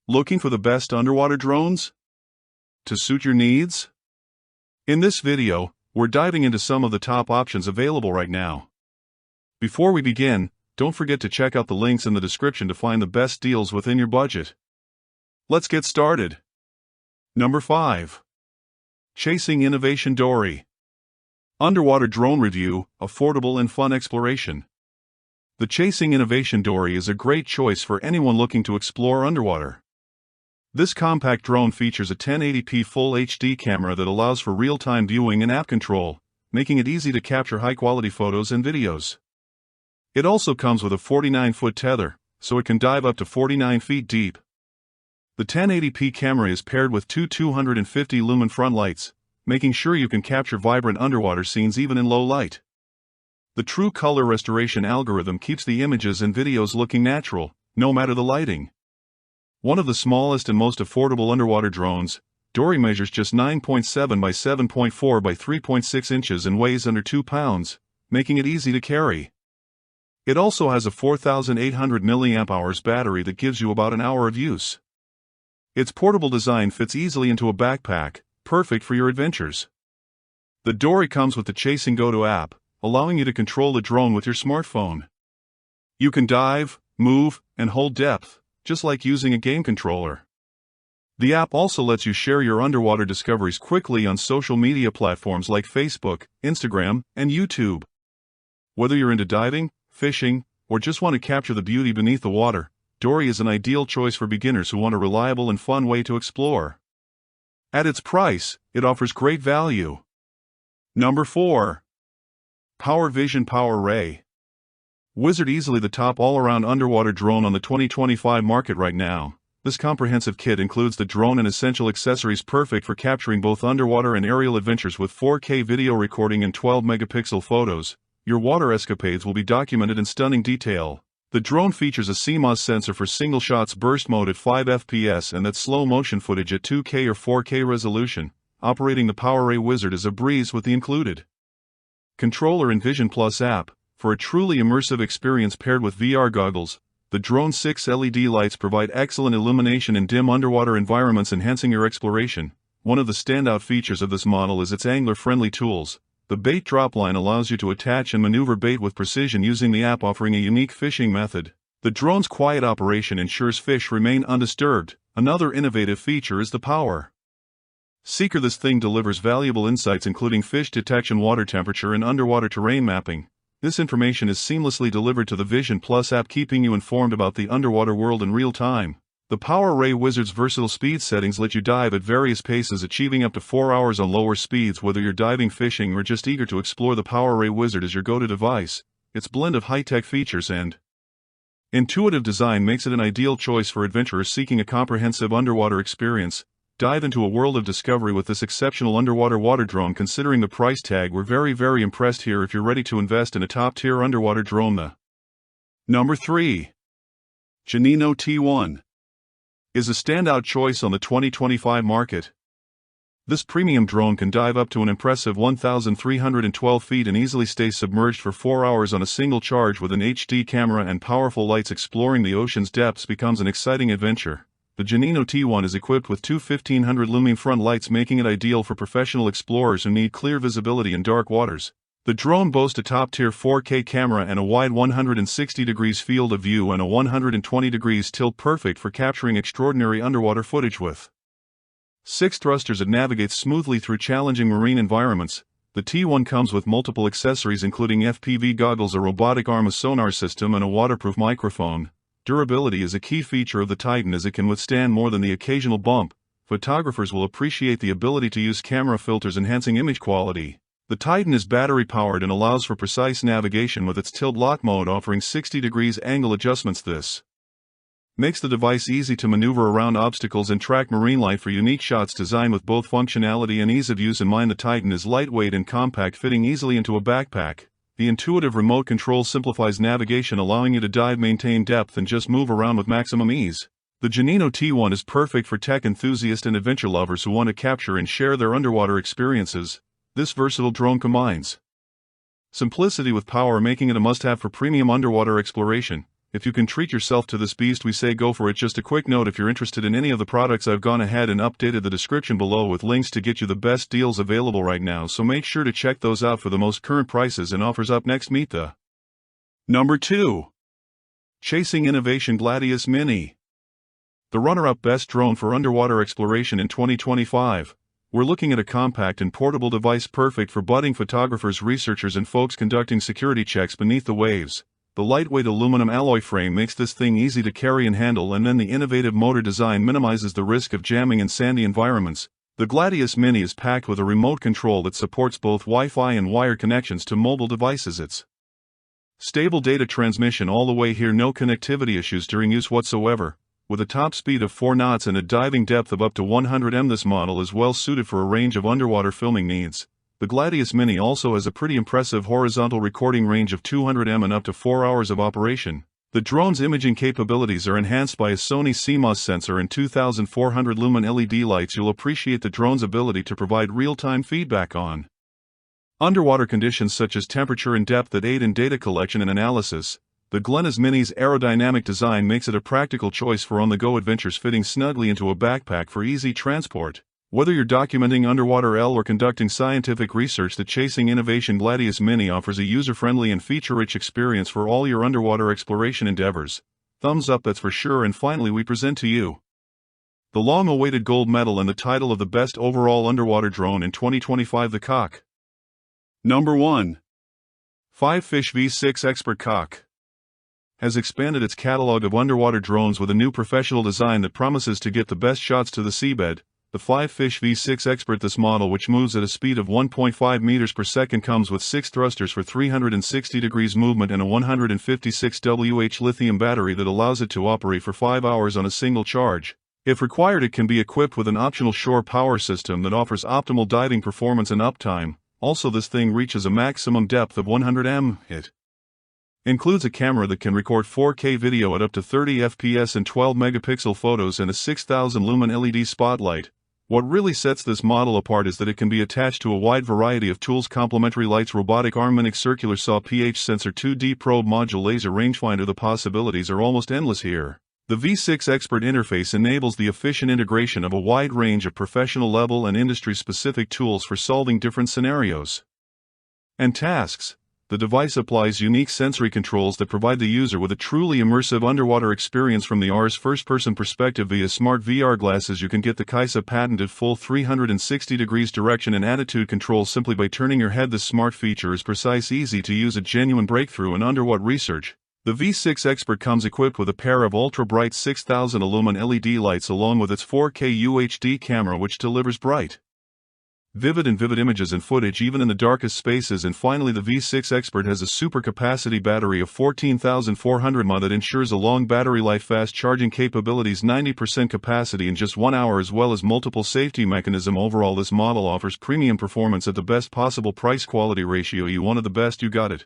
Looking for the best underwater drones to suit your needs? In this video, we're diving into some of the top options available right now. Before we begin, don't forget to check out the links in the description to find the best deals within your budget. Let's get started. Number 5. Chasing Innovation Dory. Underwater drone review, affordable and fun exploration. The Chasing Innovation Dory is a great choice for anyone looking to explore underwater. This compact drone features a 1080p Full HD camera that allows for real-time viewing and app control, making it easy to capture high-quality photos and videos. It also comes with a 49-foot tether, so it can dive up to 49 feet deep. The 1080p camera is paired with two 250-lumen front lights, making sure you can capture vibrant underwater scenes even in low light. The true color restoration algorithm keeps the images and videos looking natural, no matter the lighting. One of the smallest and most affordable underwater drones, Dory measures just 9.7 by 7.4 by 3.6 inches and weighs under 2 pounds, making it easy to carry. It also has a 4,800 mAh battery that gives you about an hour of use. Its portable design fits easily into a backpack, perfect for your adventures. The Dory comes with the Chasing Go-To app, allowing you to control the drone with your smartphone. You can dive, move, and hold depth, just like using a game controller. The app also lets you share your underwater discoveries quickly on social media platforms like Facebook, Instagram, and YouTube. Whether you're into diving, fishing, or just want to capture the beauty beneath the water, Dory is an ideal choice for beginners who want a reliable and fun way to explore. At its price, it offers great value. Number 4. Power Vision Power Ray. Wizard easily the top all-around underwater drone on the 2025 market right now. This comprehensive kit includes the drone and essential accessories perfect for capturing both underwater and aerial adventures with 4K video recording and 12-megapixel photos. Your water escapades will be documented in stunning detail. The drone features a CMOS sensor for single shots burst mode at 5 FPS and that's slow motion footage at 2K or 4K resolution. Operating the Power Ray Wizard is a breeze with the included controller and Vision Plus app. For a truly immersive experience paired with VR goggles, the drone's 6 LED lights provide excellent illumination in dim underwater environments, enhancing your exploration. One of the standout features of this model is its angler-friendly tools. The bait drop line allows you to attach and maneuver bait with precision using the app, offering a unique fishing method. The drone's quiet operation ensures fish remain undisturbed. Another innovative feature is the Power Seeker. This thing delivers valuable insights including fish detection, water temperature, and underwater terrain mapping. This information is seamlessly delivered to the Vision Plus app, keeping you informed about the underwater world in real time. The Power Ray Wizard's versatile speed settings let you dive at various paces, achieving up to 4 hours on lower speeds. Whether you're diving, fishing, or just eager to explore, the Power Ray Wizard is your go-to device. Its blend of high-tech features and intuitive design makes it an ideal choice for adventurers seeking a comprehensive underwater experience. Dive into a world of discovery with this exceptional underwater water drone. Considering the price tag, we're very impressed here. If you're ready to invest in a top-tier underwater drone, the Number 3. Janino T1 is a standout choice on the 2025 market. This premium drone can dive up to an impressive 1,312 feet and easily stay submerged for 4 hours on a single charge. With an HD camera and powerful lights, exploring the ocean's depths becomes an exciting adventure. The Janino T1 is equipped with two 1,500 lumen front lights, making it ideal for professional explorers who need clear visibility in dark waters. The drone boasts a top-tier 4K camera and a wide 160 degrees field of view and a 120 degrees tilt, perfect for capturing extraordinary underwater footage. With 6 thrusters, it navigates smoothly through challenging marine environments. The T1 comes with multiple accessories including FPV goggles, a robotic arm, a sonar system, and a waterproof microphone. Durability is a key feature of the Titan as it can withstand more than the occasional bump. Photographers will appreciate the ability to use camera filters, enhancing image quality. The Titan is battery-powered and allows for precise navigation with its tilt lock mode, offering 60 degrees angle adjustments. This makes the device easy to maneuver around obstacles and track marine life for unique shots. Designed with both functionality and ease of use in mind, the Titan is lightweight and compact, fitting easily into a backpack. The intuitive remote control simplifies navigation, allowing you to dive, maintain depth, and just move around with maximum ease. The Janino T1 is perfect for tech enthusiasts and adventure lovers who want to capture and share their underwater experiences. This versatile drone combines simplicity with power, making it a must-have for premium underwater exploration. If you can treat yourself to this beast, we say go for it. Just a quick note, if you're interested in any of the products, I've gone ahead and updated the description below with links to get you the best deals available right now, so make sure to check those out for the most current prices and offers. Up next, meet the Number 2. Chasing Innovation Gladius Mini. The runner-up best drone for underwater exploration in 2025. We're looking at a compact and portable device perfect for budding photographers, researchers, and folks conducting security checks beneath the waves. The lightweight aluminum alloy frame makes this thing easy to carry and handle, and then the innovative motor design minimizes the risk of jamming in sandy environments. The Gladius Mini is packed with a remote control that supports both Wi-Fi and wired connections to mobile devices. It's stable data transmission all the way here, no connectivity issues during use whatsoever. With a top speed of 4 knots and a diving depth of up to 100 m, this model is well suited for a range of underwater filming needs. The Gladius Mini also has a pretty impressive horizontal recording range of 200 m and up to 4 hours of operation. The drone's imaging capabilities are enhanced by a Sony CMOS sensor and 2400 lumen LED lights. You'll appreciate the drone's ability to provide real-time feedback on underwater conditions such as temperature and depth that aid in data collection and analysis. The Gladius Mini's aerodynamic design makes it a practical choice for on-the-go adventures, fitting snugly into a backpack for easy transport. Whether you're documenting underwater or conducting scientific research, the Chasing Innovation Gladius Mini offers a user-friendly and feature-rich experience for all your underwater exploration endeavors. Thumbs up, that's for sure. And finally, we present to you the long-awaited gold medal and the title of the best overall underwater drone in 2025, the Cock. Number 1. 5Fish V6 Expert. Cock has expanded its catalog of underwater drones with a new professional design that promises to get the best shots to the seabed. The 5Fish V6 Expert. This model, which moves at a speed of 1.5 meters per second, comes with 6 thrusters for 360 degrees movement and a 156 Wh lithium battery that allows it to operate for 5 hours on a single charge. If required, it can be equipped with an optional shore power system that offers optimal diving performance and uptime. Also, this thing reaches a maximum depth of 100 m. It includes a camera that can record 4K video at up to 30 fps and 12 megapixel photos and a 6000 lumen LED spotlight. What really sets this model apart is that it can be attached to a wide variety of tools: complementary lights, robotic arm, mimic circular saw, pH sensor, 2D probe module, laser rangefinder. The possibilities are almost endless here. The V6 Expert interface enables the efficient integration of a wide range of professional level and industry-specific tools for solving different scenarios and tasks. The device applies unique sensory controls that provide the user with a truly immersive underwater experience from the AR's first-person perspective. Via smart VR glasses, you can get the KAISA patented full 360 degrees direction and attitude control simply by turning your head. This smart feature is precise, easy to use, a genuine breakthrough in underwater research. The V6 Expert comes equipped with a pair of ultra-bright 6000 lumen LED lights along with its 4K UHD camera, which delivers bright, vivid images and footage even in the darkest spaces. And finally, the V6 Expert has a super capacity battery of 14,400 mAh that ensures a long battery life, fast charging capabilities, 90% capacity in just 1 hour, as well as multiple safety mechanism. Overall, this model offers premium performance at the best possible price-quality ratio. You wanted the best, you got it.